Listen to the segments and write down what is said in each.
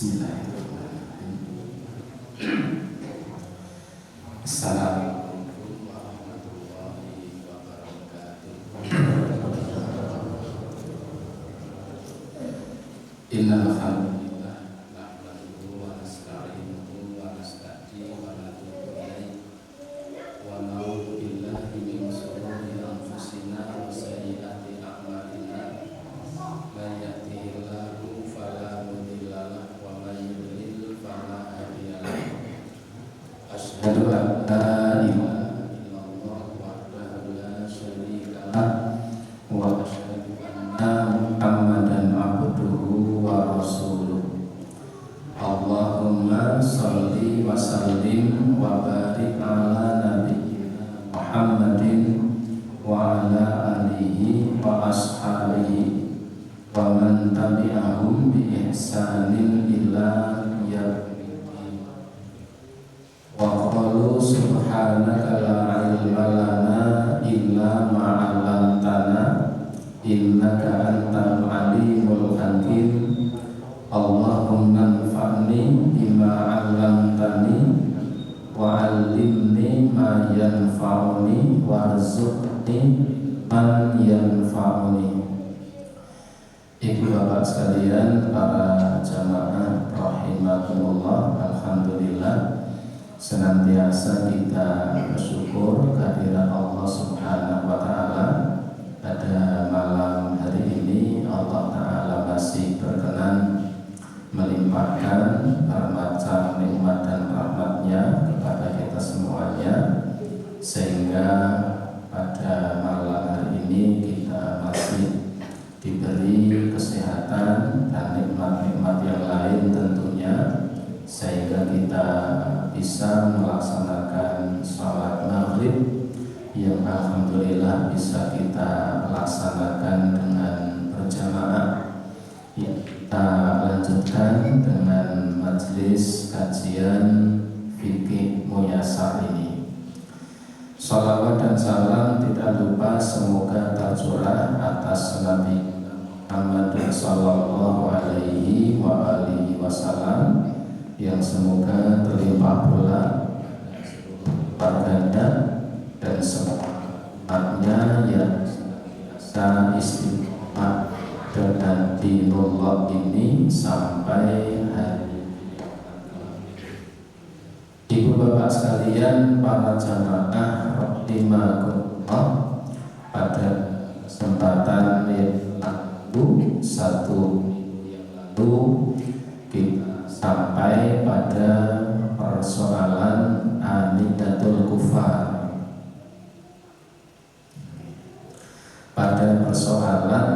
Bismillahirrahmanirrahim. Assalamualaikum warahmatullahi wabarakatuh. Innal hamdalillah nahmaduhu wa nasta'inuhu wa nasta'jihi wa natubu ilaihi wa na'udzu billahi min shururi anfusina wa sayyiati a'malina. May yahdihillahu fala mudilla lahu wa may yudlil fala hadiya lahu. Asyhadu an la ilaha illallah wahdahu la syarika lah wa asyhadu anna Muhammadan abduhu wa rasuluh. Allahumma shalli wa sallim wa barik ala nabiyyina Muhammadin wa ala alihi wa ashabihi wa man tabi'ahum bi ihsanin ila yaumiddin. Wa qalu subhanaka la ilma lana illa ma 'allamtana innaka antal alimul hakim. Allahumma anfa'ni bima 'allamtani wa 'allimni ma yanfa'uni warzuqni man yanfa'uni. Ibu bapak sekalian, para jamaah rahimakumullah, alhamdulillah senantiasa kita bersyukur kehadiran Allah Subhanahu wa taala. Pada malam hari ini Allah taala masih berkenan melimpahkan bermacam nikmat dan rahmatnya kepada kita semuanya, sehingga pada malam hari ini kita masih diberi kesehatan dan nikmat-nikmat yang lain tentunya, sehingga kita bisa melaksanakan sholat maghrib yang alhamdulillah bisa kita laksanakan dengan berjamaah. Kita lanjutkan dengan majelis kajian fikih muyasar ini. Shalawat dan salam tidak lupa semoga tercurah atas Nabi Muhammad sallallahu alaihi wa alihi wasallam, yang semoga terlimpah pula keluarganya dan semuanya yang senantiasa istiqomah dengan dinullah ini sampai hari. Ibu bapak sekalian, para jamaah rahimakumullah, pada kesempatan yang lalu, satu minggu yang lalu, kita sampai pada persoalan anidatul kufar, pada persoalan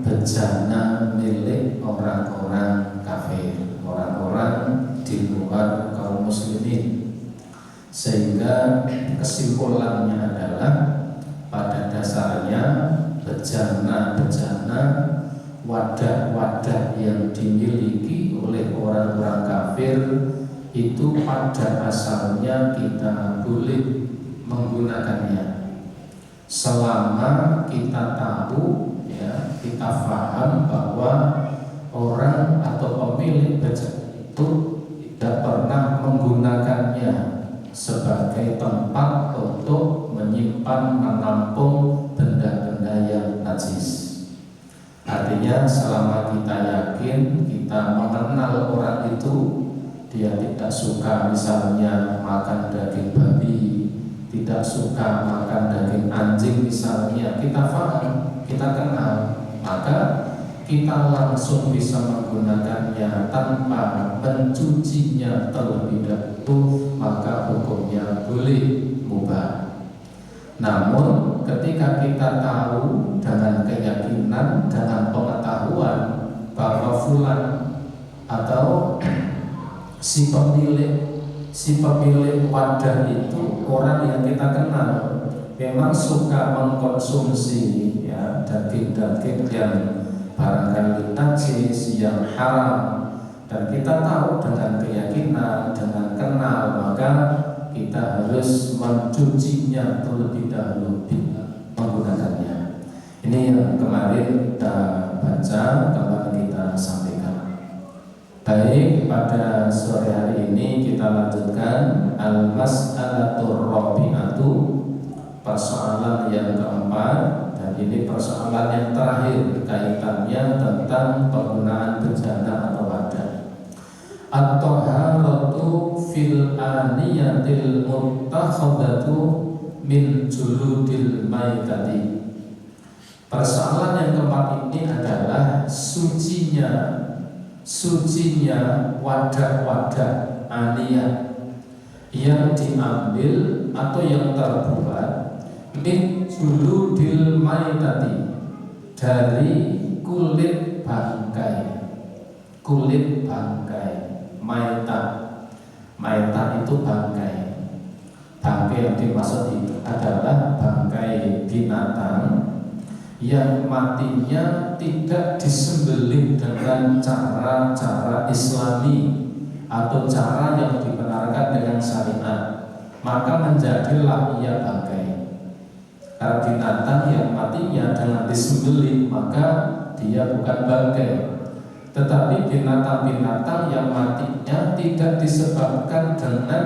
bejana milik orang-orang kafir, orang-orang di luar kaum muslimin. Sehingga kesimpulannya adalah pada dasarnya bejana-bejana, wadah-wadah yang dimiliki oleh orang-orang kafir itu pada asalnya kita boleh menggunakannya selama kita tahu, ya, kita paham bahwa orang atau pemilik bejana itu tidak pernah menggunakannya sebagai tempat untuk menyimpan, menampung benda-benda yang najis. Artinya selama kita yakin, kita mengenal orang itu, dia tidak suka misalnya makan daging babi, tidak suka makan daging anjing misalnya, kita paham, kita kenal, maka kita langsung bisa menggunakannya tanpa mencucinya terlebih dahulu, maka hukumnya boleh mubah. Namun ketika kita tahu dengan keyakinan, dengan pengetahuan bahwa fulan atau si pemilik wadah itu orang yang kita kenal, memang suka mengkonsumsi, ya, daging-daging yang barangkali najis, yang haram, dan kita tahu dengan keyakinan, dengan kenal, maka kita harus mencucinya terlebih dahulu menggunakannya. Ini yang kemarin kita baca, kemarin kita sampaikan. Baik, pada sore hari ini kita lanjutkan al-mas'alatur rabi'atu, persoalan yang keempat, dan ini persoalan yang terakhir kaitannya tentang penggunaan bejana atau wadah. At-taharatu fil aniyatil muttakhadatu min juludil maitati. Persoalan yang keempat ini adalah sucinya wadah-wadah aniyah yang diambil atau yang terbuat min juludil maitati, dari kulit bangkai. Kulit bangkai, maita itu bangkai. Bangkai yang dimaksud itu adalah bangkai binatang yang matinya tidak disembelih dengan cara-cara Islami atau cara yang dibenarkan dengan syariat, maka menjadilah ia bangkai. Karena binatang yang matinya dengan disembelih, maka dia bukan bangkai. Tetapi binatang-binatang yang matinya tidak disebabkan dengan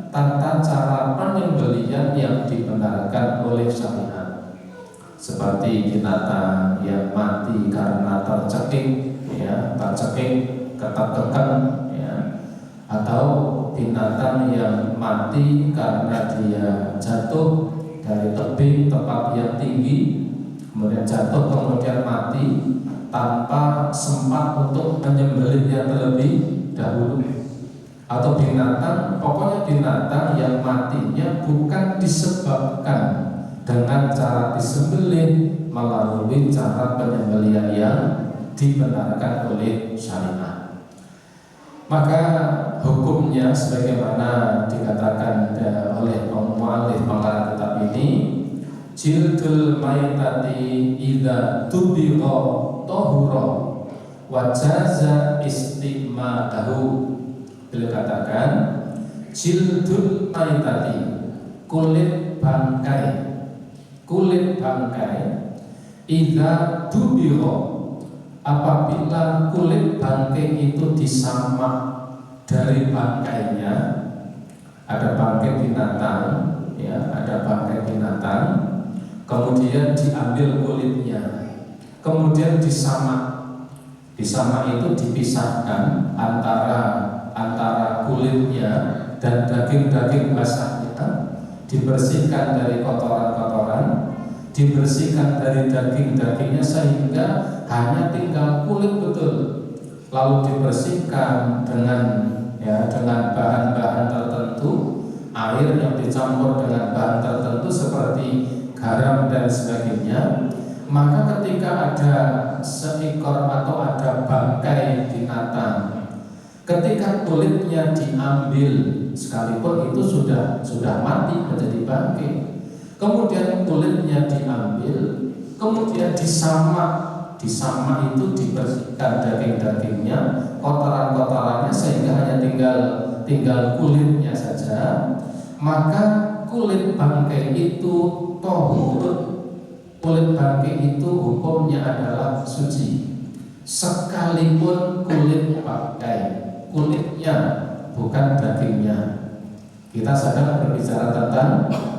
tata cara penyembelihan yang dibenarkan oleh syariat, seperti binatang yang mati karena tercekik, ketekan, atau binatang yang mati karena dia jatuh dari tebing tempat yang tinggi, kemudian jatuh kemudian mati tanpa sempat untuk menyembelihnya terlebih dahulu. Atau pokoknya binatang yang matinya bukan disebabkan dengan cara disembelih melalui cara penyembelihan yang dibenarkan oleh syariat. Maka hukumnya sebagaimana dikatakan oleh mu'allif pengarang kitab ini, jildul maitati idza tubigha tahura wa jaza istimadahu. Beliau katakan jildul maitati, kulit bangkai idza tubigha, apabila kulit bangkai itu disamak dari bangkainya. Ada bangkai binatang, ada bangkai binatang, kemudian diambil kulitnya, kemudian disamak itu dipisahkan antara kulitnya dan daging-daging basahnya, dibersihkan dari kotoran-kotoran, dibersihkan dari daging-dagingnya sehingga hanya tinggal kulit betul. Lalu dibersihkan dengan bahan-bahan tertentu, air yang dicampur dengan bahan tertentu seperti garam dan sebagainya. Maka ketika ada seekor atau ada bangkai binatang, ketika kulitnya diambil, sekalipun itu sudah mati menjadi bangkai, kemudian kulitnya diambil, kemudian disamak itu dibersihkan daging-dagingnya, kotoran-kotorannya, sehingga hanya tinggal kulitnya saja, maka kulit bangkai itu tohur. Kulit bangkai itu hukumnya adalah suci, sekalipun kulit bangkai, kulitnya bukan dagingnya. Kita sedang berbicara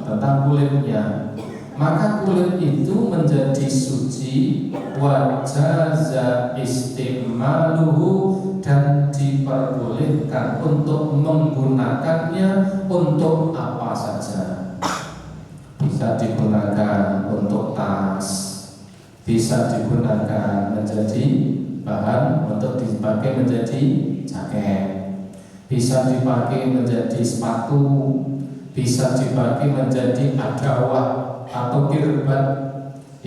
tentang kulitnya. Maka kulit itu menjadi suci, wa jaza istimaluhu, dan diperbolehkan untuk menggunakannya untuk apa saja. Bisa digunakan untuk tas, bisa digunakan menjadi bahan untuk dipakai menjadi jaket, bisa dipakai menjadi sepatu, bisa dipakai menjadi adawah atau kirbat.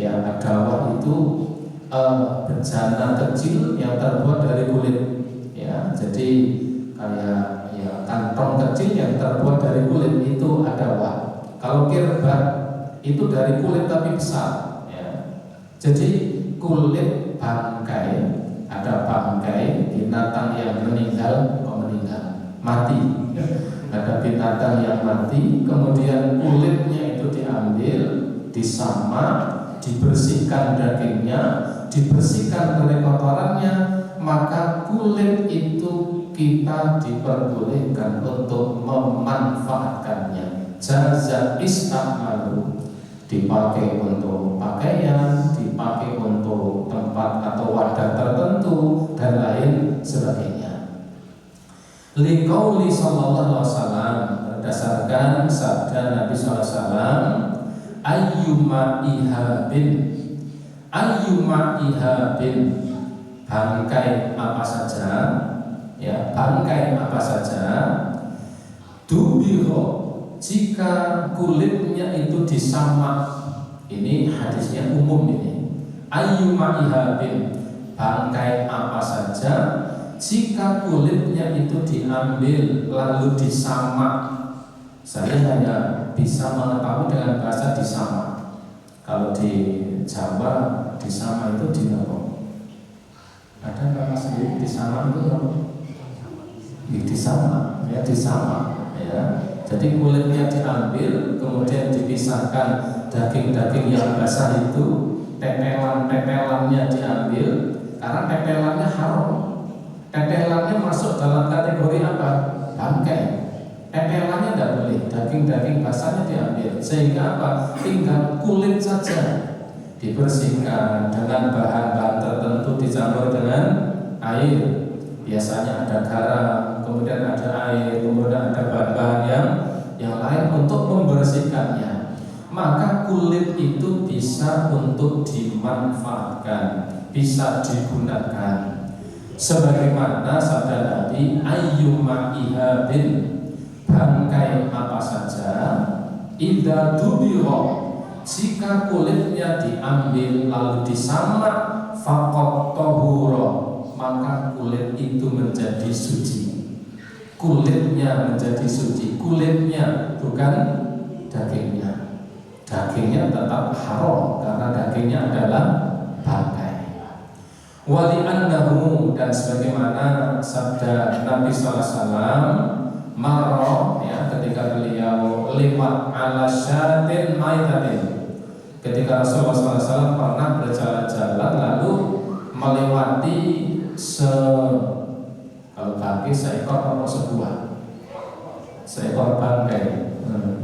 Adawah itu bejana kecil yang terbuat dari kulit, jadi kayak kantong kecil yang terbuat dari kulit, itu adawah. Kalau kirbat itu dari kulit tapi besar, Jadi kulit bangkai, ada bangkai binatang yang meninggal, mati. Ada binatang yang mati, kemudian kulitnya itu diambil, disamak, dibersihkan dagingnya, dibersihkan dari kotorannya, maka kulit itu kita diperbolehkan untuk memanfaatkannya. Jaza istamalu, dipakai untuk pakaian, dipakai untuk tempat atau wadah tertentu dan lain sebagainya. Liqauli sallallahu alaihi wasallam, berdasarkan sabda Nabi sallallahu alaihi wasallam, ayyuma ihabin, bangkai apa saja, ya, bangkai apa saja, dubiho, jika kulitnya itu disamak. Ini hadisnya umum ini. Ayyuma ihabin, bangkai apa saja, jika kulitnya itu diambil lalu disamak. Saya hanya bisa mengetahui dengan bahasa disamak. Kalau di Jawa disamak itu di apa? Ada nama sendiri disamak itu apa? Disamak, ya disamak, ya. Jadi kulitnya diambil, kemudian dipisahkan daging-daging yang basah itu, tetelan-tetelannya diambil, karena tetelannya haram. Tetelannya masuk dalam kategori apa? Bangkai. Tetelannya tidak boleh, daging-daging basahnya diambil. Sehingga apa? Tinggal kulit saja dibersihkan dengan bahan-bahan tertentu, dicampur dengan air. Biasanya ada garam, kemudian ada air, kemudian ada bahan-bahan yang lain untuk membersihkannya. Maka kulit itu bisa untuk dimanfaatkan, bisa digunakan. Sebagaimana sabda Nabi, ayyuma ihabin, bangkai apa saja, idza dubiro, jika kulitnya diambil lalu disamak, faqat tahura, maka kulit itu menjadi suci. Kulitnya menjadi suci, kulitnya bukan dagingnya. Dagingnya tetap haram karena dagingnya adalah bangkai. Wali annahu, dan sebagaimana sabda Nabi sallallahu alaihi wasallam, marra, ya, ketika beliau lewat ala syatin maitatin, ketika Rasulullah sallallahu alaihi wasallam pernah berjalan-jalan lalu melewati kalau bangkai seekor atau seekor bangkai,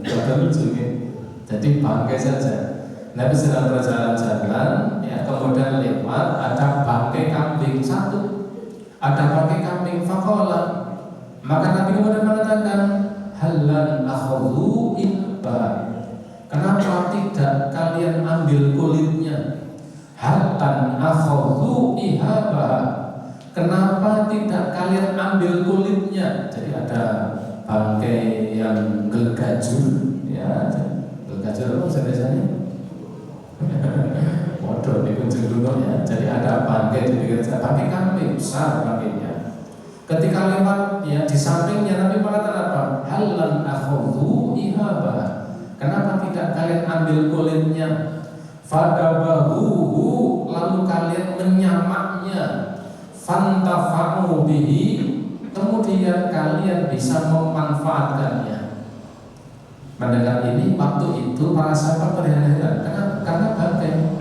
betul lucu. Jadi bangkai saja. Nabi sedang berjalan-jalan, ya, kemudian lewat ada bangkai kambing satu, ada bangkai kambing. Faqala, maka Nabi kemudian mengatakan, halan akhudhu ibba, kenapa tidak kalian ambil kulitnya? Halan akhudhu ihaba, kenapa tidak kalian ambil kulitnya? Jadi ada bangkai yang gelgajur, ya, gelgajur apa biasanya? Waduh, di kunjung dulu, ya. Jadi ada bangkai di pinggir jalan, bangkai kambing besar bangkainya. Ketika lewat, ya, di sampingnya Nabi mengatakan apa? Halan akhudhu ihaba, kenapa tidak kalian ambil kulitnya? Fadabahuhu, lalu kalian menyamaknya. Fantafa'u bihi, kemudian kalian bisa memanfaatkannya. Mendengar ini, waktu itu para sahabat berheran-heran karena bangkai,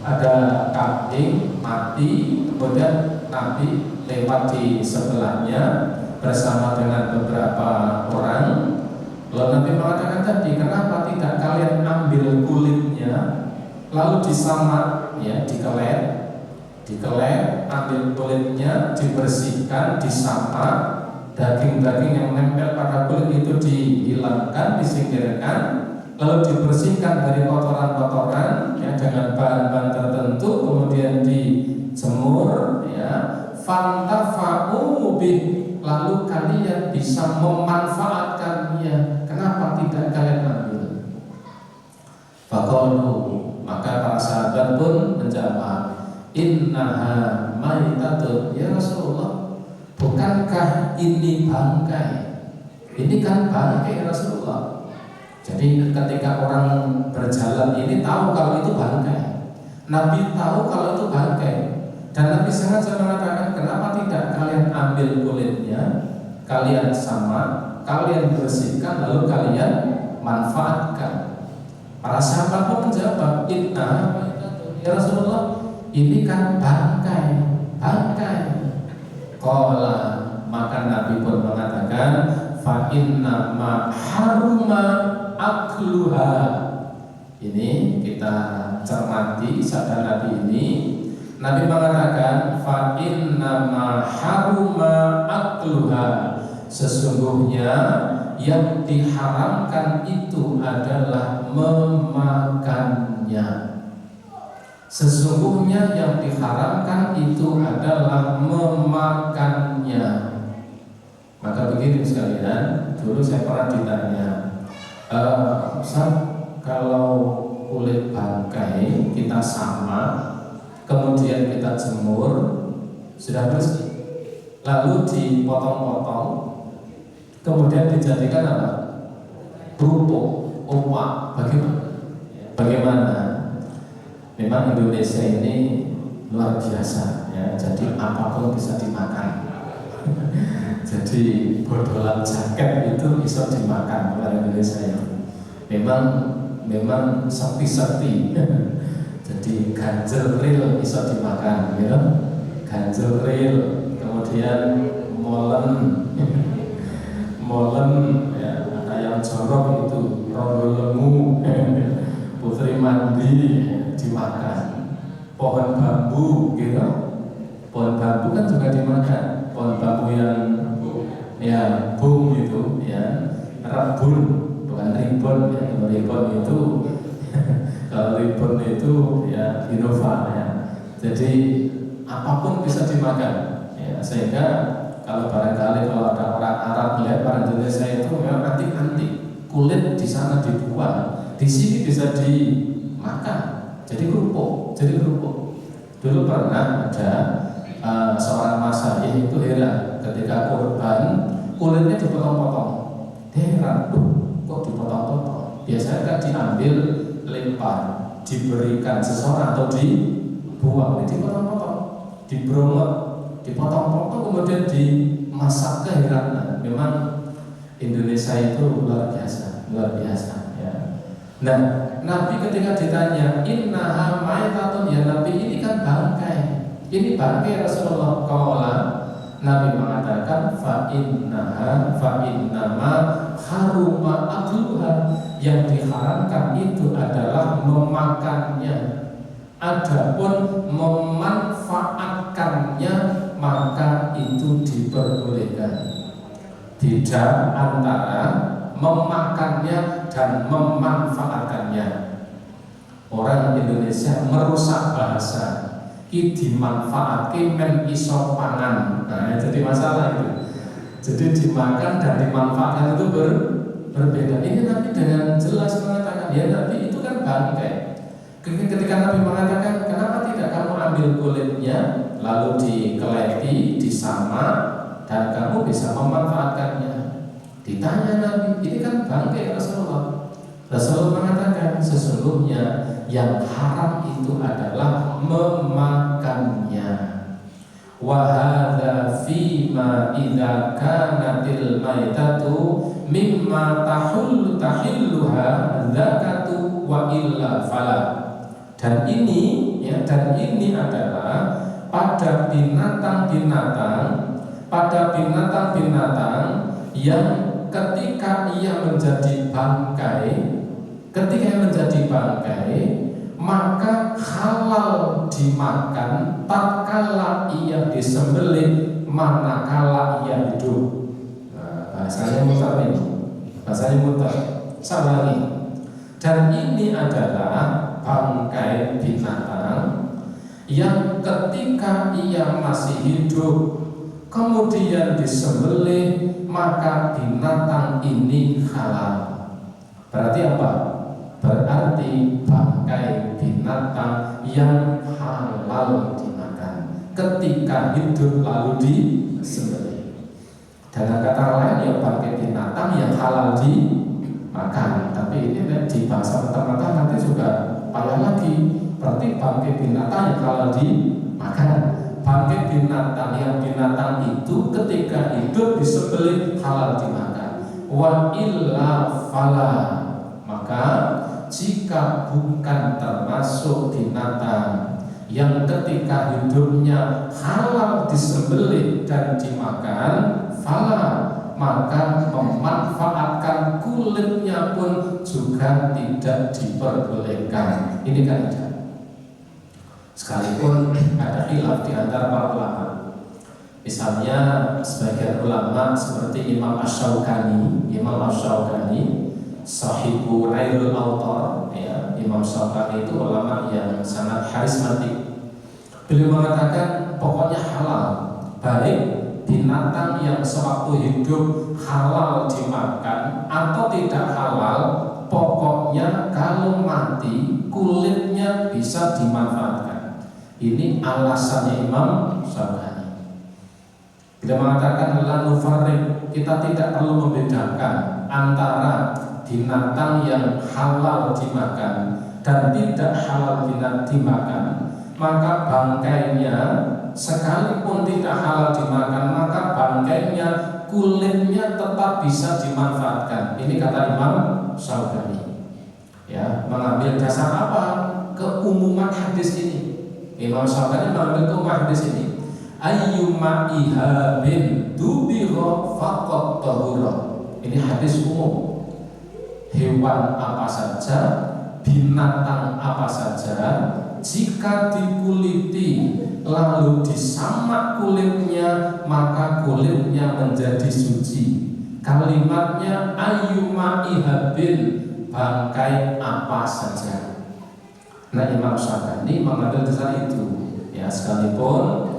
ada kambing mati, kemudian Nabi lewat di sebelahnya bersama dengan beberapa orang. Lalu Nabi mengatakan tadi, kenapa tidak kalian ambil kulitnya lalu disamak, ya, dikelet, ambil kulitnya, dibersihkan, disamak, daging-daging yang menempel pada kulit itu dihilangkan, disingkirkan, lalu dibersihkan dari kotoran-kotoran, ya, dengan bahan-bahan tertentu, kemudian dijemur, ya, fantafa'u bih, lalu kalian bisa memanfaatkannya. Kenapa tidak kalian ambil? Faqalu, maka para sahabat pun menjawab, innaha maitatun, ya Rasulullah, bukankah ini bangkai? Ini kan bangkai, ya Rasulullah. Jadi ketika orang berjalan ini tahu kalau itu bangkai, Nabi tahu kalau itu bangkai, dan Nabi sengaja mengatakan, kenapa tidak kalian ambil kulitnya, kalian sama, kalian bersihkan, lalu kalian manfaatkan. Para sahabat pun menjawab, inna, ya Rasulullah, ini kan bangkai. Qala, maka Nabi pun mengatakan, fa inna ma haruma akluha. Ini kita cermati sabda Nabi ini. Nabi mengatakan, fa inna ma haruma akluha. Sesungguhnya yang diharamkan itu adalah memakannya. Sesungguhnya yang diharamkan itu adalah memakannya. Maka begini sekalian, dulu saya pernah ditanya, Ustaz, kalau kulit bangkai kita sama, kemudian kita jemur, sudah bersih, lalu dipotong-potong, kemudian dijadikan apa? Kerupuk, opak, bagaimana? Memang Indonesia ini luar biasa ya, jadi apapun bisa dimakan. Jadi bodolan jaket itu bisa dimakan oleh Indonesia ini. Memang sakti-sakti. Jadi ganjel ril bisa dimakan, ya. Ganjel ril, kemudian molen, ya, ada yang jorok itu rondo lemu, putri mandi dimakan. Pohon bambu, gitu. Pohon bambu kan juga dimakan. Pohon bambu yang ya bung itu, ya rebun, bukan ribon. Ya, kalau ribon itu kalau ribon itu ya Innova ya. Jadi apapun bisa dimakan. Ya, sehingga kalau barangkali kalau ada orang Arab melihat orang Indonesia itu memang antik-antik, kulit di sana dibuang, di sini bisa dimakan. Jadi kerupuk. Dulu pernah ada seorang masyayikh itu heran ketika kurban kulitnya dipotong-potong. Heran, kok dipotong-potong? Biasanya kan diambil, lempar, diberikan seseorang atau dibuang. Ini dipotong-potong, dibromot, dipotong-potong, kemudian dimasak. Keheranan. Memang Indonesia itu luar biasa ya. Nah, Nabi ketika ditanya, innaha maitatun, ya Nabi ini kan bangkai. Ini bangkai Rasulullah. Qala, Nabi mengatakan, fa innama haruma akluha. Yang diharamkan itu adalah memakannya. Adapun memanfaatkannya maka itu diperbolehkan. Beda antara memakannya dan memanfaatkannya. Orang Indonesia merusak bahasa. Ki dimanfaatke men iso pangan. Nah, jadi masalah itu. Jadi dimakan dan dimanfaatkan itu berbeda. Ini Nabi dengan jelas mengatakan, ya Nabi itu kan bangkai. Ketika Nabi mengatakan, kenapa tidak kamu ambil kulitnya lalu dikeleti, disama, dan kamu bisa memanfaatkannya? Ditanya Nabi, ini kan bangkai Rasulullah. Rasulullah mengatakan, sesungguhnya yang haram itu adalah memakannya. Wa hadza fima idza kanatil maitatu mimma tahilluha zakatu wa illa fala. Dan ini adalah pada binatang yang ketika ia menjadi bangkai, maka halal dimakan tatkala ia disembelih, manakala ia hidup. Nah, bahasanya mutar. Salah nih. Dan ini adalah bangkai binatang yang ketika ia masih hidup kemudian disembelih, maka binatang ini halal. Berarti apa? Berarti bangkai binatang yang halal dimakan ketika hidup lalu disembelih. Dengan kata lain, ya bangkai binatang yang halal dimakan. Tapi ini di bahasa mata nanti juga payah lagi. Berarti bangkai binatang yang halal dimakan. Bangkai binatang itu ketika hidup disembelih halal dimakan. Wa illa fala, maka jika bukan termasuk binatang yang ketika hidupnya halal disembelih dan dimakan, fala, maka memanfaatkan kulitnya pun juga tidak diperbolehkan. Ini kaidah. Sekalipun ada khilaf di antara para ulama. Misalnya sebagian ulama seperti Imam Asy-Syaukani, Sahibu Nailul Awtar, ya, Imam Syaukani itu ulama yang sangat karismatik. Beliau mengatakan pokoknya halal, baik binatang yang sewaktu hidup halal dimakan atau tidak halal, pokoknya kalau mati kulitnya bisa dimanfaatkan. Ini alasannya Imam Syaukani. Dia mengatakan la nufarriq, kita tidak perlu membedakan antara binatang yang halal dimakan dan tidak halal dimakan. Maka bangkainya sekalipun tidak halal dimakan, maka bangkainya, kulitnya tetap bisa dimanfaatkan. Ini kata Imam Syaukani. Ya, mengambil dasar apa? Keumuman hadis ini. Imam Syaukani mengambil keumuman hadis ini. Ayyuma ihabin dubiro faqat tahura. Ini hadis umum. Hewan apa saja, binatang apa saja, jika dikuliti lalu disamak kulitnya, maka kulitnya menjadi suci. Kalimatnya ayyuma ihabin, bangkai apa saja. Nah, Imam Syaukani mengambil dasar itu. Ya, sekalipun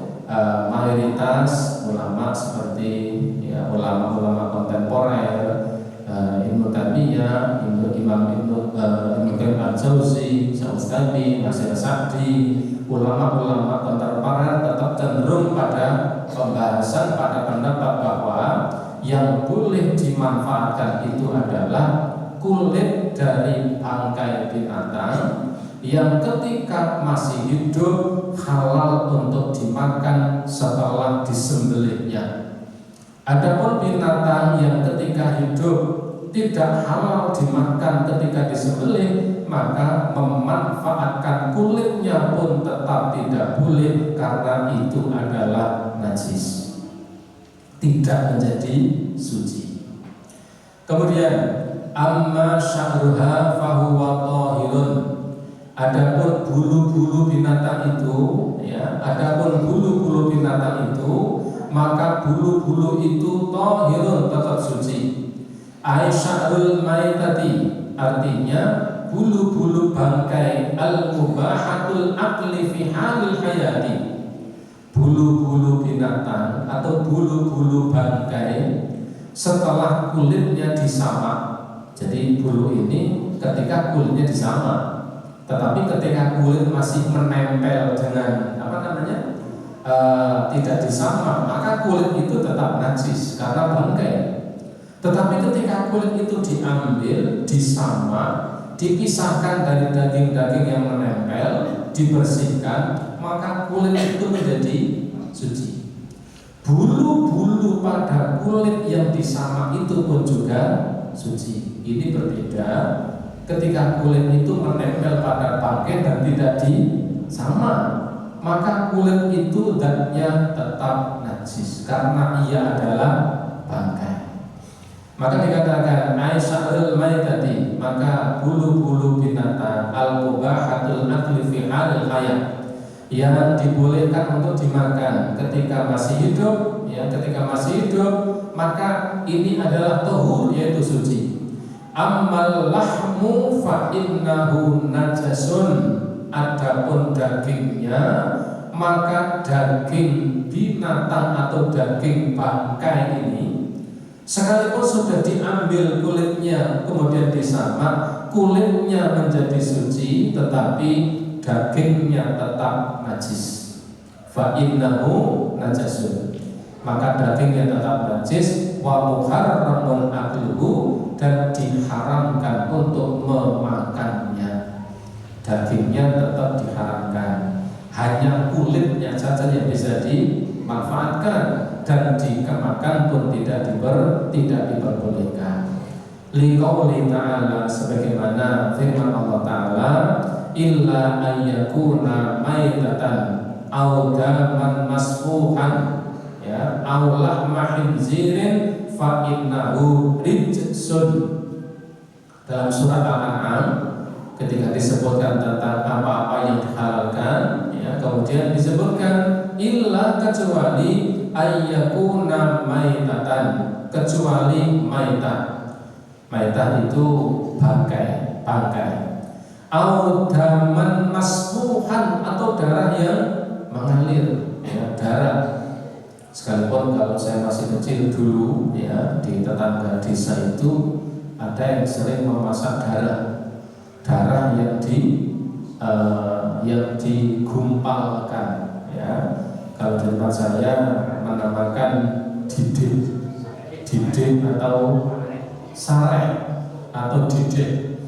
mayoritas ulama seperti ya, ulama-ulama kontemporer, Ibnu Taimiyah, Imam Ibnu Qayyim al-Jauzi, Syaukani, Nasir Sa'di, ulama-ulama kontemporer tetap cenderung pada pembahasan, pada pendapat bahwa yang boleh dimanfaatkan itu adalah kulit dari bangkai binatang yang ketika masih hidup halal untuk dimakan setelah disembelihnya. Adapun binatang yang ketika hidup tidak halal dimakan ketika disembelih, maka memanfaatkan kulitnya pun tetap tidak boleh karena itu adalah najis, tidak menjadi suci. Kemudian amma sya'ruha fahuwa tahirun. Adapun bulu-bulu binatang itu, ya, adapun bulu-bulu binatang itu, maka bulu-bulu itu tahirun, tetap suci. Aisya'ul maitati, artinya bulu-bulu bangkai al-mubahatul aqli fi halil hayati. Bulu-bulu binatang atau bulu-bulu bangkai setelah kulitnya disamak. Jadi bulu ini ketika kulitnya disamak, tetapi ketika kulit masih menempel dengan tidak disamak, maka kulit itu tetap najis karena bangkai. Tetapi ketika kulit itu diambil, disamak, dipisahkan dari daging-daging yang menempel, dibersihkan, maka kulit itu menjadi suci. Bulu-bulu pada kulit yang disamak itu pun juga suci. Ini berbeda ketika kulit itu menempel pada bangkai dan tidak disamak, maka kulit itu zatnya tetap najis karena ia adalah bangkai. Maka dikatakan aisya'ul maitati, maka bulu-bulu binatang al-mubahatul aqli fi halil hayat, yang dibolehkan untuk dimakan ketika masih hidup, ya, ketika masih hidup, maka ini adalah tahur, yaitu suci. Ammal lahmu fa innahu najasun. Adapun dagingnya, maka daging binatang atau daging bangkai ini sekalipun sudah diambil kulitnya kemudian disamak, kulitnya menjadi suci, tetapi dagingnya tetap najis. Fa innahu najasun, maka dagingnya tetap najis. Wa muharramun akluhu, dan diharamkan untuk memakannya. Dagingnya tetap diharamkan, hanya kulitnya saja yang bisa dimanfaatkan, dan dimakan pun tidak diperbolehkan. Liqauli ta'ala, sebagaimana firman Allah Ta'ala, illa ayyakuna maitatan aw daman masfuhan ya aw lahma khinzirin fa innahu rijsun. Dalam surat Al-An'am ketika disebutkan tentang apa-apa yang dihalalkan ya, kemudian disebutkan illa kecuali ayyakuna maitatan, kecuali maitah. Maitah itu bangkai, au daman masfuhan atau darah yang mengalir ya, darah. Sekalipun kalau saya masih kecil dulu ya, di tetangga desa itu ada yang sering memasak darah yang digumpalkan ya. Kalau di tempat saya menamakan didih atau sareh atau didih.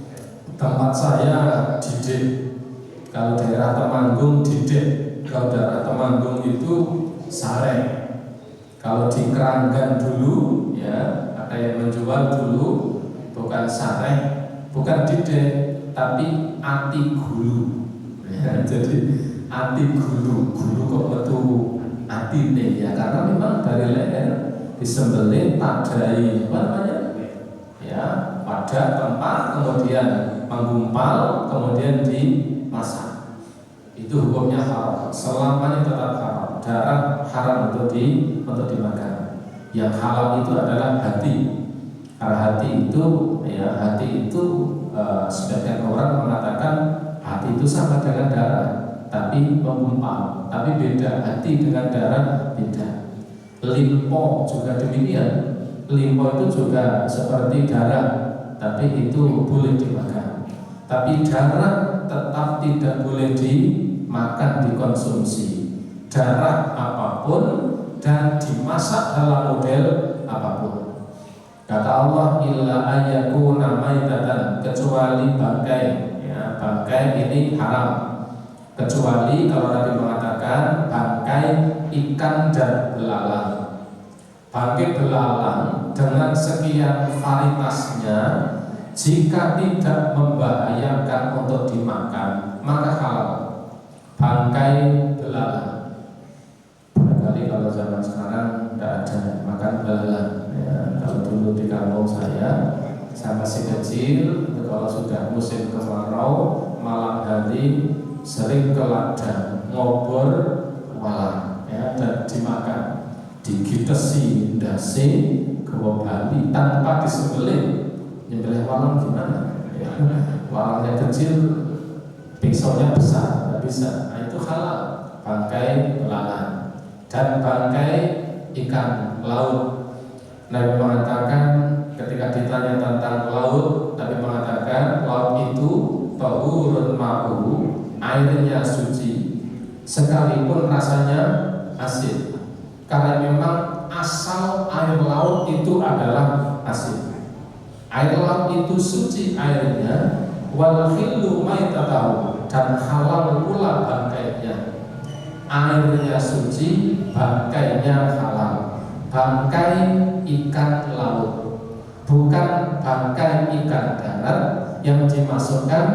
Tempat saya didih. Kalau daerah Temanggung didih. Kalau daerah Temanggung itu sareh. Kalau di Keranggan dulu ya, ada yang menjual dulu bukan sareh, bukan didih, tapi ati gulu ya, jadi ati gulu kok metu ati nih ya, karena memang dari leher disembelih padai apa namanya ya, pada tempat kemudian menggumpal kemudian dimasak. Itu hukumnya haram, selamanya tetap haram. Darah haram untuk dimakan. Yang halal itu adalah hati. Karena hati itu sebagian orang mengatakan hati itu sama dengan darah, tapi menggumpal. Tapi beda, hati dengan darah beda. Limpo juga demikian. Limpo itu juga seperti darah, tapi itu boleh dimakan. Tapi darah tetap tidak boleh dimakan, dikonsumsi. Darah apapun dan dimasak dalam model apapun. Kata Allah illa ayyakuna maitatan, kecuali bangkai ya, bangkai ini haram. Kecuali kalau Nabi mengatakan bangkai ikan dan belalang. Bangkai belalang dengan sekian varietasnya, jika tidak membahayakan untuk dimakan, maka halal. Bangkai belalang. Barangkali kalau zaman sekarang tidak ada makan belalang ya. Kalau dulu di kampung saya masih kecil, kalau sudah musim kemarau, malam hari sering ke ladang ngobor walang ya, dan dimakan, digitesi ndase gawa Bali tanpa disembelih. Nyembelih walang gimana ya, walangnya kecil, pisaunya besar, nggak bisa. Nah, itu halal, bangkai belalang dan bangkai ikan laut. Nabi mengatakan ketika ditanya tentang laut, Nabi mengatakan laut itu tahurun ma'u, airnya suci sekalipun rasanya asin, karena memang asal air laut itu adalah asin. Air laut itu suci airnya, wal khillu maitatahu, dan halal pula bangkainya. Airnya suci, bangkainya halal. Bangkai ikan laut, bukan bangkai ikan darat yang dimasukkan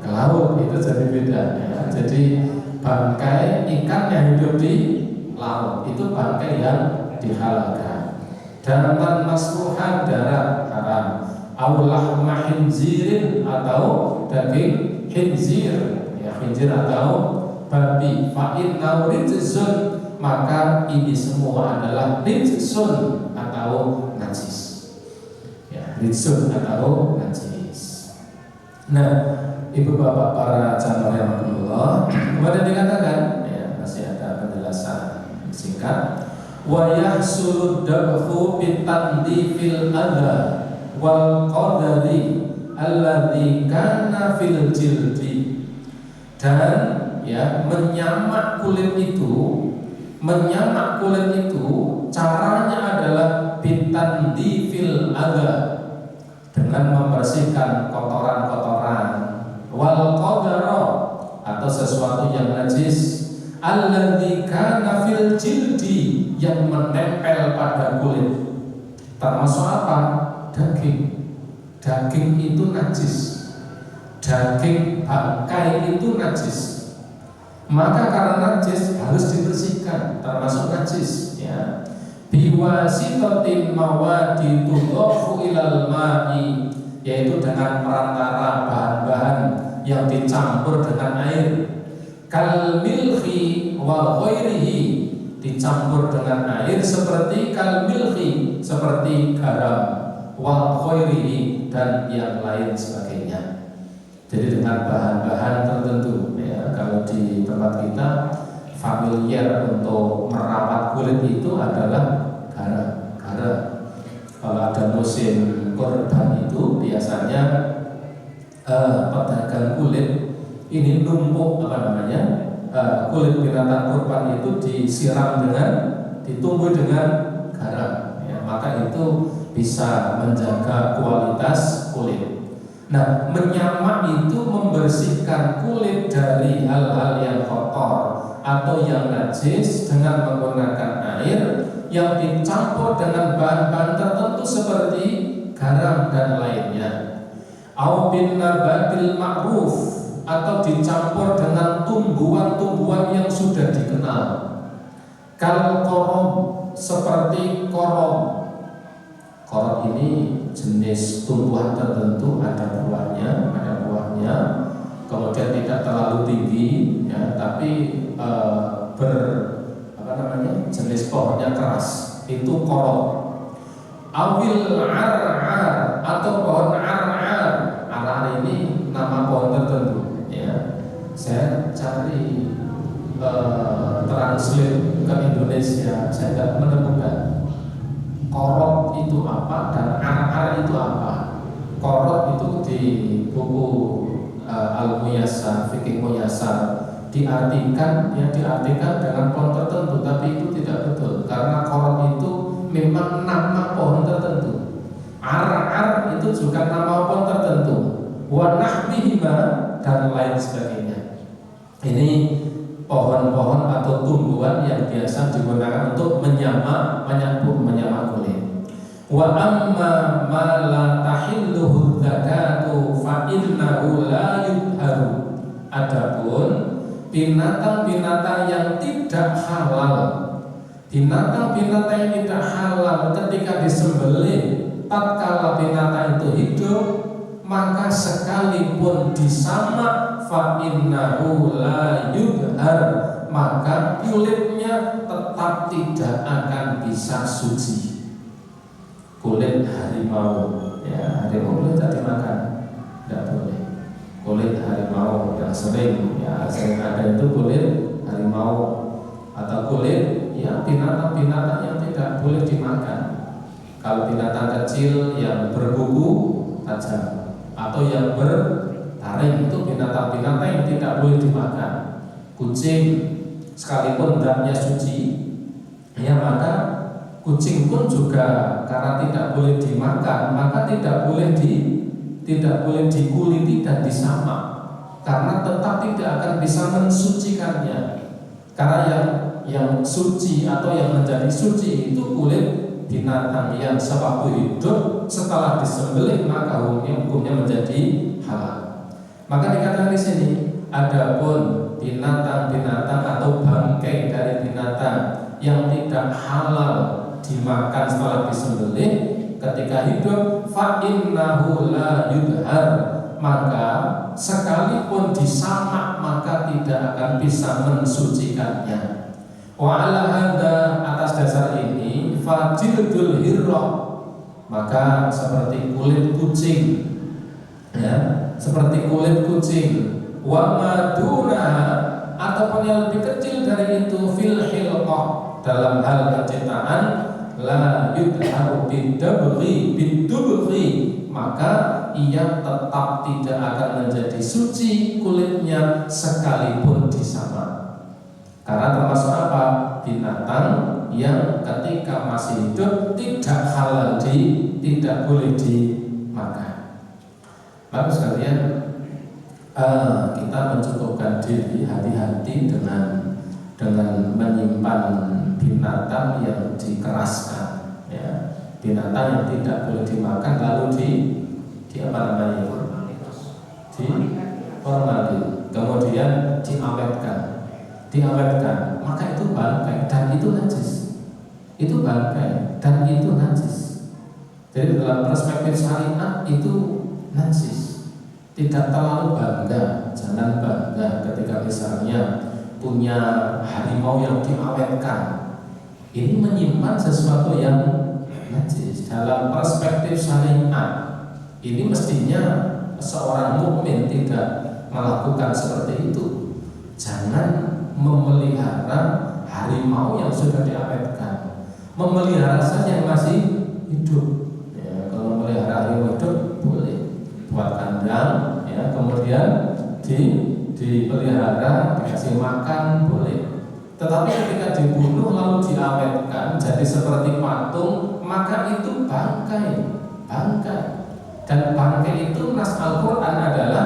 ke laut, itu jadi beda ya. Jadi bangkai ikan yang hidup di laut itu bangkai yang dihalalkan. Daman masfuhan, darah haram. Aulah mahinzirin, atau daging khinzir ya, khinzir atau babi. Fa'in rijsun, maka ini semua adalah rijsun atau najis ya, rijsun atau najis. Nah, ibu bapak para jamaah rahimakumullah, kemudian dikatakan ya, masih ada penjelasan singkat, wa yahsulu dabhu bitandifil adha wal qadari alladzi kana fil jildi, dan ya, menyamak kulit itu caranya adalah bitandifil adha, dengan membersihkan kotoran-kotoran, wal qadara, atau sesuatu yang najis, alladzi kana fil jildi, yang menempel pada kulit. Termasuk apa? Daging itu najis. daging bangkai itu najis, maka karena najis harus dibersihkan, termasuk najis ya. Biwasitatin mawadi tudhafu ilal ma'i, yaitu dengan perantara bahan-bahan yang dicampur dengan air. Kal milhi wa ghairihi, dicampur dengan air seperti kal milhi, seperti garam, wa ghairihi, dan yang lain sebagainya. Jadi dengan bahan-bahan tertentu ya. Kalau di tempat kita familiar untuk merawat kulit itu adalah garam. Kalau ada musim kurban itu biasanya pedagang kulit ini numpuk kulit binatang kurban itu disiram dengan, ditumbuh dengan garam ya, maka itu bisa menjaga kualitas kulit. Nah, menyamak itu membersihkan kulit dari hal-hal yang kotor atau yang najis dengan menggunakan air yang dicampur dengan bahan-bahan tertentu seperti garam dan lainnya. Au bin nabatil ma'ruf, atau dicampur dengan tumbuhan-tumbuhan yang sudah dikenal. Kal korom, seperti korom. Korom ini jenis tumbuhan tertentu, ada buahnya, kemudian tidak terlalu tinggi ya, tapi jenis pohonnya keras, itu korom. Awil ar-ar, atau pohon ar-ar. Ar-ar ini nama pohon tertentu ya. Saya cari translate ke Indonesia, saya tidak menemukan korot itu apa dan ar-ar itu apa. Korot itu di buku Al-Muyassar, Fikih Muyassar, diartikan dengan pohon tertentu, tapi itu tidak betul karena korot itu memang nama pohon tertentu. Ar-ar itu juga nama pohon tertentu. Wa nahwihima, dan lain sebagainya. Ini pohon-pohon atau tumbuhan yang biasa digunakan untuk menyamak kulit. Wa amma ma la tahilluhu dzakatu fa innahu la yudharu. Adapun binatang-binatang yang tidak halal, binatang-binatang yang tidak halal ketika disembelih, tatkala binatang itu hidup, maka sekalipun disamak fa innahu la yudhar, maka kulitnya tetap tidak akan bisa suci. Kulit harimau ya, harimau boleh tak dimakan? Tidak boleh. Kulit harimau yang sering ada itu kulit harimau, atau kulit ya binatang-binatang yang tidak boleh dimakan. Kalau binatang kecil yang berkuku tajam atau yang bertaring, itu binatang-binatang yang tidak boleh dimakan. Kucing sekalipun darahnya suci ya, maka kucing pun juga karena tidak boleh dimakan, maka tidak boleh dikuliti dan disamak, karena tetap tidak akan bisa mensucikannya. Karena yang suci atau yang menjadi suci itu kulit binatang yang sewaktu hidup, setelah disembelih maka hukumnya menjadi halal. Maka dikatakan di sini, adapun binatang-binatang atau bangkai dari binatang yang tidak halal dimakan setelah disembelih ketika hidup, fa innahu la yudhar, maka sekalipun disamak maka tidak akan bisa mensucikannya. Wa ala hadza, atas dasar ini, fajildul hirrah, maka seperti kulit kucing ya, seperti kulit kucing, wa maduna, ataupun yang lebih kecil dari itu, fil hilqah, dalam hal penciptaan, la yudharu bidubri, maka ia tetap tidak akan menjadi suci kulitnya sekalipun disamak. Karena termasuk apa? Binatang yang ketika masih hidup tidak halal, tidak boleh dimakan. Bagus sekalian, kita mencukupkan diri, hati-hati dengan menyimpan binatang yang dikeraskan ya. Binatang yang tidak boleh dimakan lalu di diawetkan, maka itu bangkai dan itu najis. Itu bangkai dan itu najis. Jadi dalam perspektif syariat itu najis. Tidak terlalu bangga, jangan bangga ketika misalnya punya harimau yang diawetkan. Ini menyimpan sesuatu yang najis. Dalam perspektif syariat, ini mestinya seorang mukmin tidak melakukan seperti itu. Jangan memelihara harimau yang sudah diawetkan. Memelihara saja yang masih hidup. Ya, kalau memelihara harimau hidup boleh buat kandang, ya, kemudian dipelihara, dikasih makan boleh. Tetapi ketika dibunuh lalu diawetkan jadi seperti patung, maka itu bangkai. Dan bangkai itu nas Al-Quran adalah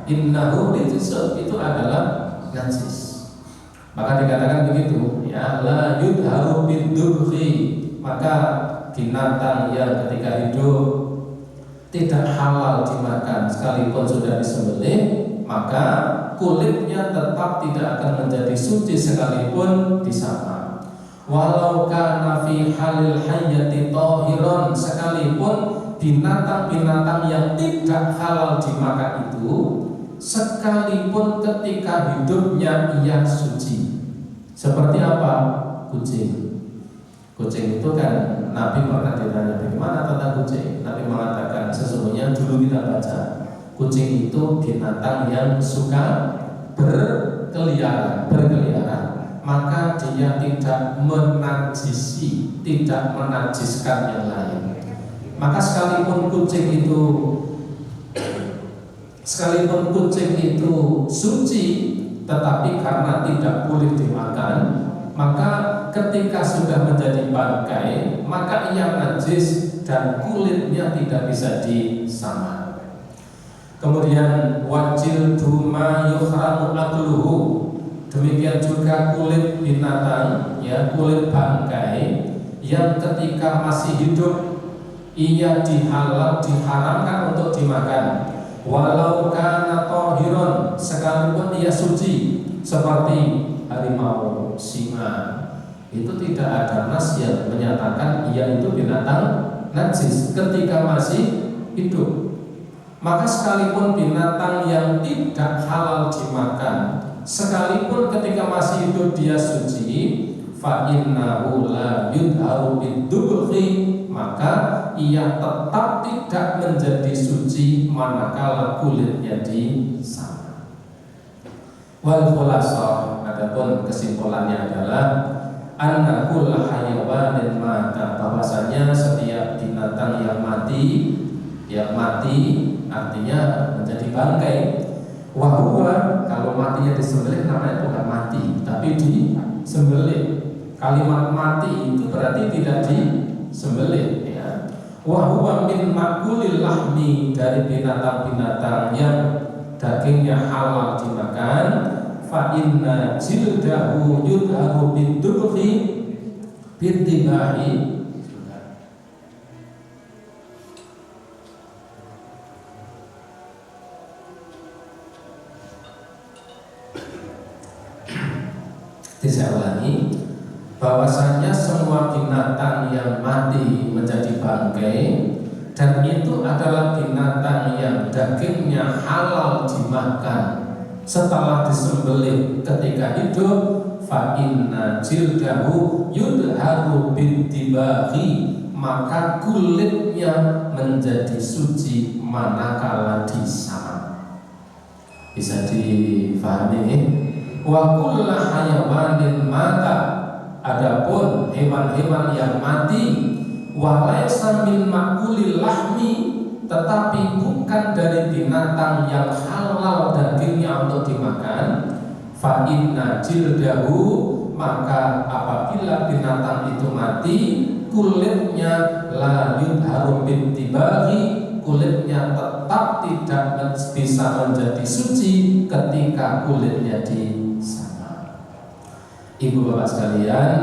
innahu rijsun, itu adalah najis. Maka dikatakan begitu, ya, la yudharu bidurhi, maka binatang yang ketika hidup tidak halal dimakan sekalipun sudah disembelih, maka kulitnya tetap tidak akan menjadi suci sekalipun disama. Walau kana fi halil hayyati tahiron, sekalipun binatang-binatang yang tidak halal dimakan itu, sekalipun ketika hidupnya ia suci. Seperti apa? Kucing. Kucing itu kan Nabi pernah ditanya bagaimana tentang kucing. Nabi mengatakan sesungguhnya dulu kita baca kucing itu binatang yang suka berkeliaran, maka dia tidak menajisi, tidak menajiskan yang lain. Maka sekalipun kucing itu suci, tetapi karena tidak boleh dimakan, maka ketika sudah menjadi bangkai, maka ia najis dan kulitnya tidak bisa disama. Kemudian wajil duma yuhramu akluhu, demikian juga kulit binatang, ya, kulit bangkai yang ketika masih hidup ia diharamkan untuk dimakan. Walau kana tahiron, sekalipun ia suci, seperti harimau, singa, itu tidak ada nas yang menyatakan ia itu binatang najis ketika masih hidup. Maka sekalipun binatang yang tidak halal dimakan, sekalipun ketika masih hidup dia suci, fa innahu la yudharu bidubhi, maka ia tetap tidak menjadi suci manakala kulitnya disama. Wal khulasah, adapun kesimpulannya adalah anna kulla hayawanin mata, bahwasanya setiap binatang yang mati artinya menjadi bangkai. Wahwa, kalau matinya disembelih namanya bukan mati, tapi disembelih. Kalimat mati itu berarti tidak disembelih, ya. Wahwa min makulil lahmi, dari binatang-binatang yang dagingnya halal dimakan. Fa inna jildahu yudharu bidurhi bintibahi, saya ulangi, bahwasanya semua binatang yang mati menjadi bangkai, dan itu adalah binatang yang dagingnya halal dimakan setelah disembelih ketika hidup, fa inna jildahu yudharu bintibahi, maka kulitnya menjadi suci manakala disama. Bisa difahami? Wa kullu hayawanin mata, adapun hewan-hewan yang mati, walaysa min makulil lahmi, tetapi bukan dari binatang yang halal dagingnya untuk dimakan, fa inna jildahu, maka apabila binatang itu mati, kulitnya la yudharu bintibahi, kulitnya tetap tidak bisa menjadi suci ketika kulitnya disama. Ibu bapak sekalian,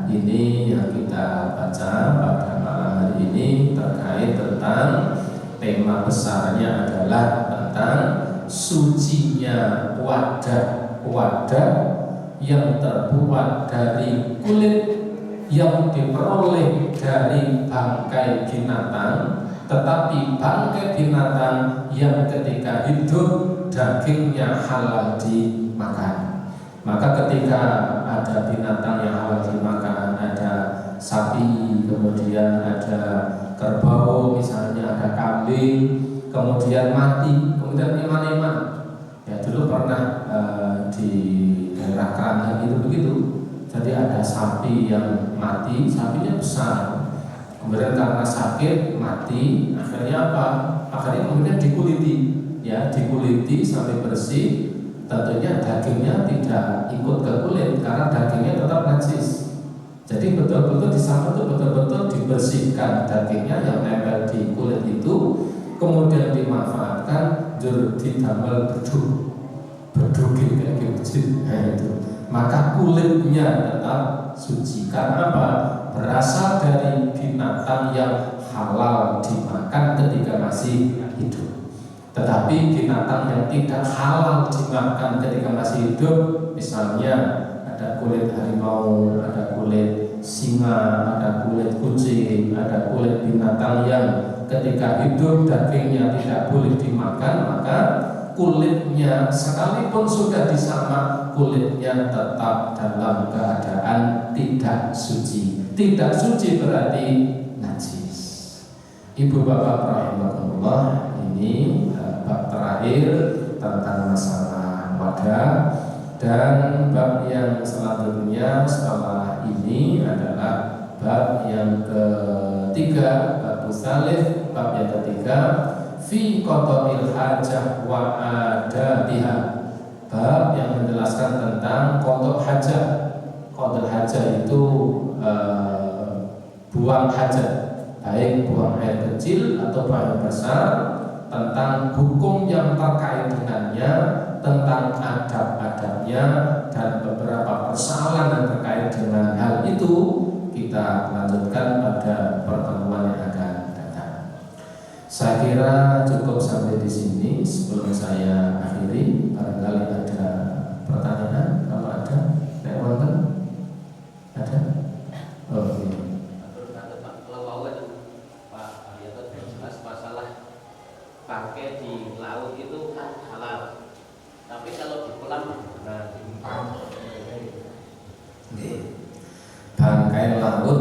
ini yang kita baca pada malam hari ini terkait tentang tema besarnya adalah tentang sucinya wadah yang terbuat dari kulit yang diperoleh dari bangkai binatang, tetapi bangkai binatang yang ketika hidup dagingnya halal dimakan. Maka ketika ada binatang yang halal dimakan, ada sapi, kemudian ada kerbau, misalnya ada kambing, kemudian mati, kemudian eman-eman. Ya dulu pernah di daerah Keranggan itu begitu. Jadi ada sapi yang mati, sapinya besar. Kemudian karena sakit mati, akhirnya apa? Akhirnya kemudian dikuliti, ya dikuliti sampai bersih. Tentunya dagingnya tidak ikut ke kulit karena dagingnya tetap najis. Jadi betul-betul di sana itu betul-betul dibersihkan dagingnya yang nempel di kulit itu, kemudian dimanfaatkan didamel bedugin kayak gitu. Itu. Maka kulitnya tetap suci. Karena apa? Berasal dari binatang yang halal dimakan ketika masih hidup. Tetapi binatang yang tidak halal dimakan ketika masih hidup, misalnya ada kulit harimau, ada kulit singa, ada kulit kucing, ada kulit binatang yang ketika hidup dagingnya tidak boleh dimakan, maka kulitnya sekalipun sudah disamak, kulitnya tetap dalam keadaan tidak suci. Tidak suci berarti najis. Ibu bapak rahimahullah, ini bab terakhir tentang masalah wadah, dan bab yang selanjutnya setelah ini adalah bab yang ketiga, bab salih, bab yang ketiga fi qada'il hajah wa adabiha, bab yang menjelaskan tentang qada' hajah. Qada' hajah itu buang hajat, baik buang air kecil atau buang besar, tentang hukum yang terkait dengannya, tentang adab-adabnya, dan beberapa persoalan yang terkait dengan hal itu kita lanjutkan pada pertemuan yang akan datang. Saya kira cukup sampai di sini. Sebelum saya akhiri, barangkali ada pertanyaan. Kalau ada, ada? Oke. Bangkai di laut itu kan halal, tapi kalau di kolam benar. Bangkai laut,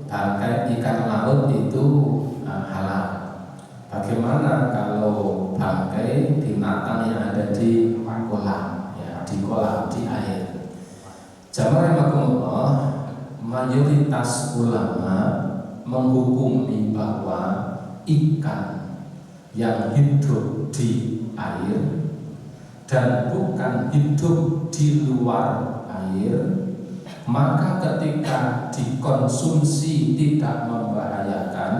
bangkai ikan laut itu halal. Bagaimana kalau bangkai binatang yang ada di kolam, ya, di kolam, di air? Jamaah rahimahumullah, mayoritas ulama menghukumi bahwa ikan yang hidup di air dan bukan hidup di luar air, maka ketika dikonsumsi tidak membahayakan,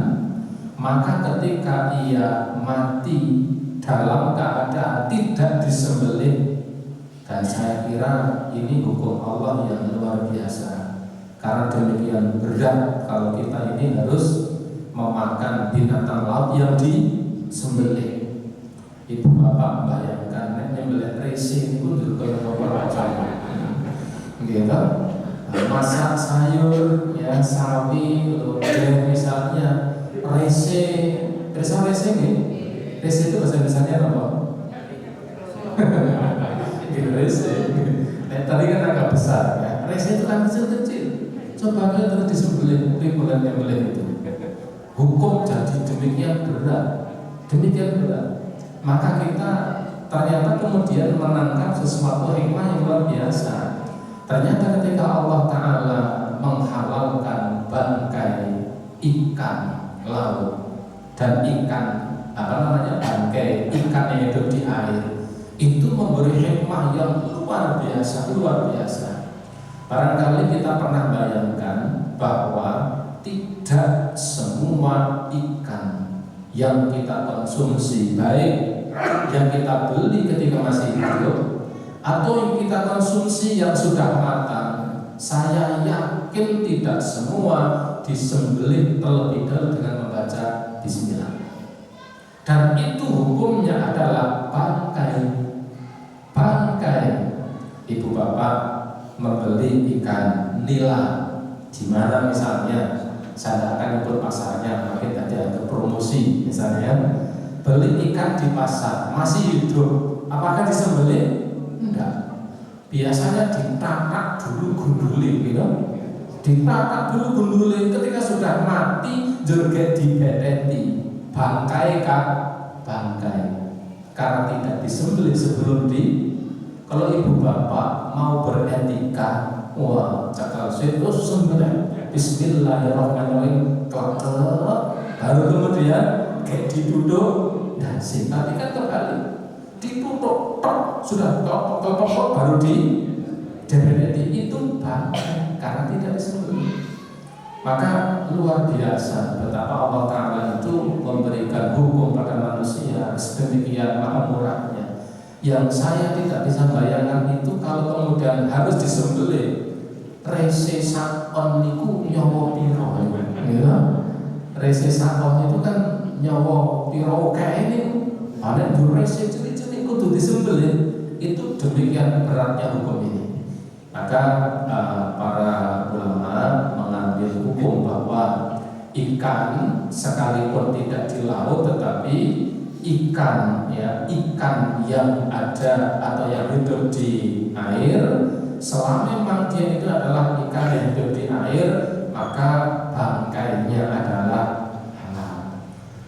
maka ketika ia mati dalam keadaan tidak disembelih, dan saya kira ini hukum Allah yang luar biasa. Karena demikian berat kalau kita ini harus memakan binatang laut yang disembelih. Ibu bapak bayangkan nyembelih resi itu juga beberapa jam, gitu. Masak sayur, ya sawi, lodeh misalnya, rese nih. Rese itu bahasa Indonesianya apa? Rese. Tadi kan agak besar, ya. Rese itu kan kecil-kecil. Coba kalian terus disembelih, bulan nyembelih itu. Hukum jadi demikian berat. Maka kita ternyata kemudian menangkap sesuatu hikmah yang luar biasa. Ternyata ketika Allah Ta'ala menghalalkan bangkai ikan laut dan ikan bangkai ikan yang hidup di air, itu memberi hikmah yang luar biasa. Barangkali kita pernah bayangkan bahwa tidak semua ikan yang kita konsumsi, baik yang kita beli ketika masih hidup atau yang kita konsumsi yang sudah matang, saya yakin tidak semua disembelih terlebih dahulu dengan membaca bismillah. Dan itu hukumnya adalah bangkai. Ibu bapak, membeli ikan nila, di mana misalnya saya akan ikut pasarnya, mungkin tadi ada promosi misalnya, beli ikan di pasar masih hidup, apakah disembelih? Enggak. Biasanya ditatak dulu gunduli, gitu. Ditatak dulu gunduli, ketika sudah mati juga dibeteti, bangkai kah? Bangkai. Karena tidak disembelih sebelum kalau ibu bapak mau beretika, wah cakal terus sembelih, Bismillahirrahmanirrahim, baru kemudian kayak diduduk, dan tapi kan kembali ditutup, sudah totok baru dibeteti, itu bangkai karena tidak disembelih. Maka luar biasa betapa Allah Ta'ala itu memberikan hukum pada manusia sedemikian maha murahnya, yang saya tidak bisa bayangkan itu kalau kemudian harus disembelih. Rese sakon niku nyawa piro, ya? Rese sakon itu kan nyawa piro kayak ini, ada rese ciri-ciri kudu disembelih, itu demikian beratnya hukum ini. Maka para ulama mengambil hukum bahwa ikan sekalipun tidak di laut, tetapi ikan yang ada atau yang hidup di air, selama memang dia itu adalah ikan yang hidup di air, maka bangkainya adalah halal.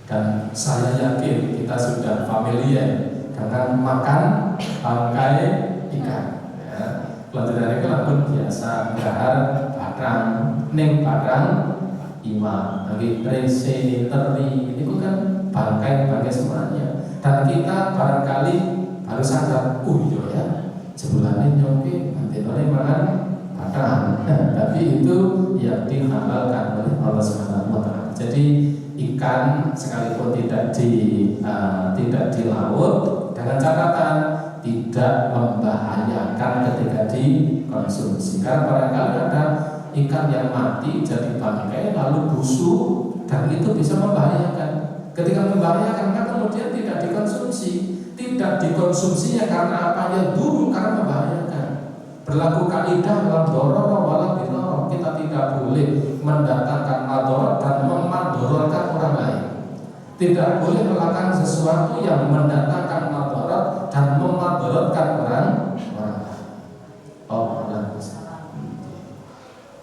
Dan saya yakin kita sudah familiar dengan makan bangkai ikan. Pelajaran itu pun biasa gahar barang neng barang ima lagi rese teri itu kan bangkai semuanya, dan kita barangkali baru sadar, iya ya sebulannya nyopi nanti oleh makan barang, tapi itu yang dihalalkan oleh Allah Subhanahu wa Ta'ala. Jadi ikan sekalipun tidak di laut, dengan catatan tidak membahayakan ketika dikonsumsi. Karena barangkali ada ikan yang mati jadi bangkai lalu busuk, dan itu bisa membahayakan. Ketika membahayakan, maka kemudian tidak dikonsumsi. Tidak dikonsumsinya karena apa? Ya dulu karena membahayakan. Berlaku kaidah dalam dororo wala diroro. Kita tidak boleh mendatangkan madorot dan memadorotkan orang lain. Tidak boleh melakukan sesuatu yang mendatangkan madorot dan memadorotkan orang lain. Oh, Allah.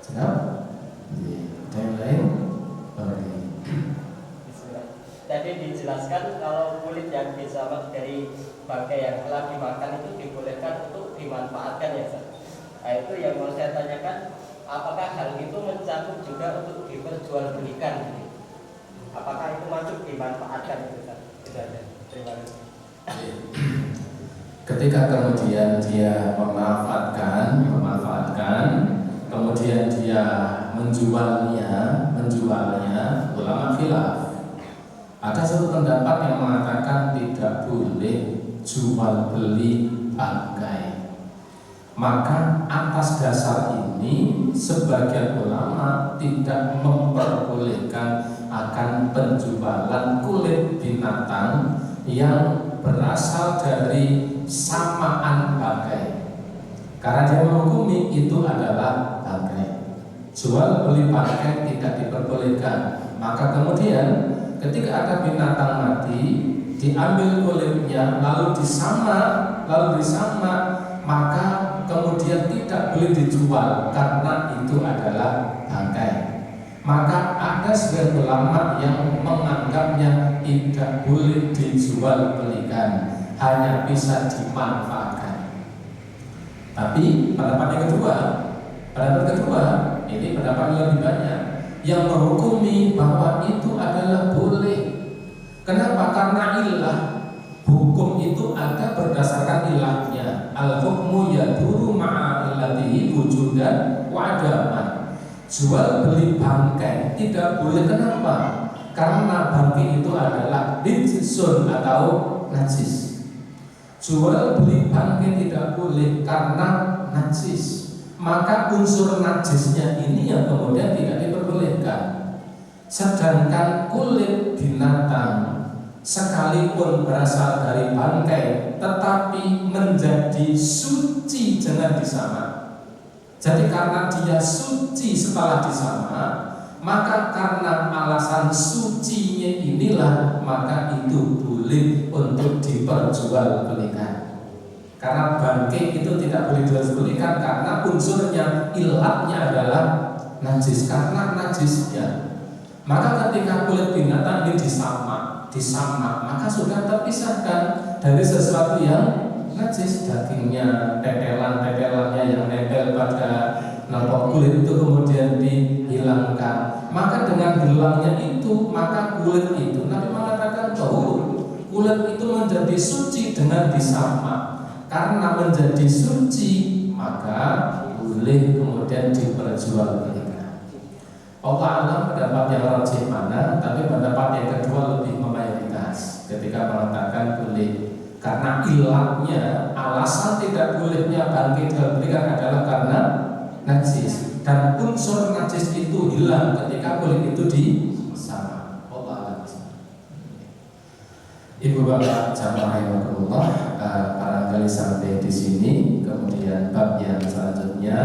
Siap? Yang lain? Tadi dijelaskan kalau kulit yang bisa dari bangkai yang telah dimakan itu dibolehkan untuk dimanfaatkan, ya Ustaz. Nah, itu yang mau saya tanyakan, apakah hal itu mencakup juga untuk diperjualbelikan? Apakah itu masuk dimanfaatkan, Ustaz? Itu aja. Terima kasih. Ketika kemudian dia memanfaatkan, kemudian dia menjualnya, ulama khilaf. Ada satu pendapat yang mengatakan tidak boleh jual beli bangkai. Maka atas dasar ini sebagian ulama tidak memperbolehkan akan penjualan kulit binatang yang berasal dari samaan bangkai, karena dia menghukumi itu adalah bangkai. Jual beli bangkai tidak diperbolehkan. Maka kemudian ketika ada binatang mati, diambil kulitnya lalu disamak, maka kemudian tidak boleh dijual karena itu adalah bangkai. Maka ada sebagian ulama yang menganggapnya tidak boleh dijual belikan, hanya bisa dimanfaatkan. Tapi pendapat kedua, ini pendapat yang lebih banyak, yang menghukumi bahwa itu adalah boleh. Kenapa? Karena ilah. Hukum itu ada berdasarkan ilahnya. Al-hukmu yaduru ma'a illatihi wujudan wa adaman. Jual beli bangkai tidak boleh. Kenapa? Karena bangkai itu adalah rijsun atau najis. Jual beli bangkai tidak boleh karena najis. Maka unsur najisnya ini yang kemudian tidak diperbolehkan. Sedangkan kulit binatang sekalipun berasal dari bangkai tetapi menjadi suci, jangan disamak. Jadi karena dia suci setelah disamak, maka karena alasan sucinya inilah maka itu boleh untuk diperjualbelikan. Karena bangkai itu tidak boleh diperjualbelikan karena unsurnya ilatnya adalah najis. Karena najisnya, maka ketika kulit binatang ini disamak, maka sudah terpisahkan dari sesuatu yang najis. Dagingnya, tetelan-tetelannya yang nempel pada nopok kulit itu kemudian dihilangkan. Maka dengan hilangnya itu, maka kulit itu, Nabi mengatakan bahwa kulit itu menjadi suci dengan disamak. Karena menjadi suci, maka boleh kemudian diperjualbelikan. Allah alam pendapat yang rajih mana, tapi pendapat yang kedua lebih memayoritas ketika mengatakan boleh. Karena ilatnya, alasan tidak bolehnya bangkai diperjualbelikan adalah karena najis, dan unsur najis itu hilang ketika kulit itu disamak. Allah alam. Ibu bapak jamaah rahimakumullah, barangkali sampai di sini. Kemudian bab yang selanjutnya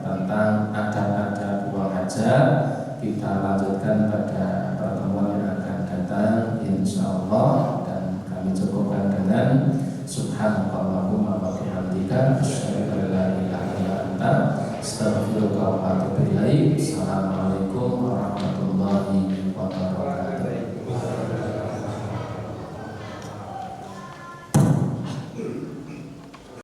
tentang adab-adab buang hajat kita lanjutkan pada pertemuan yang akan datang insyaallah, dan kami cukupkan dengan subhanakallahumma wa bihamdika asyhadu an la ilaha illa anta astaghfiruka wa atubu ilaik. Assalamualaikum warahmatullahi wabarakatuh.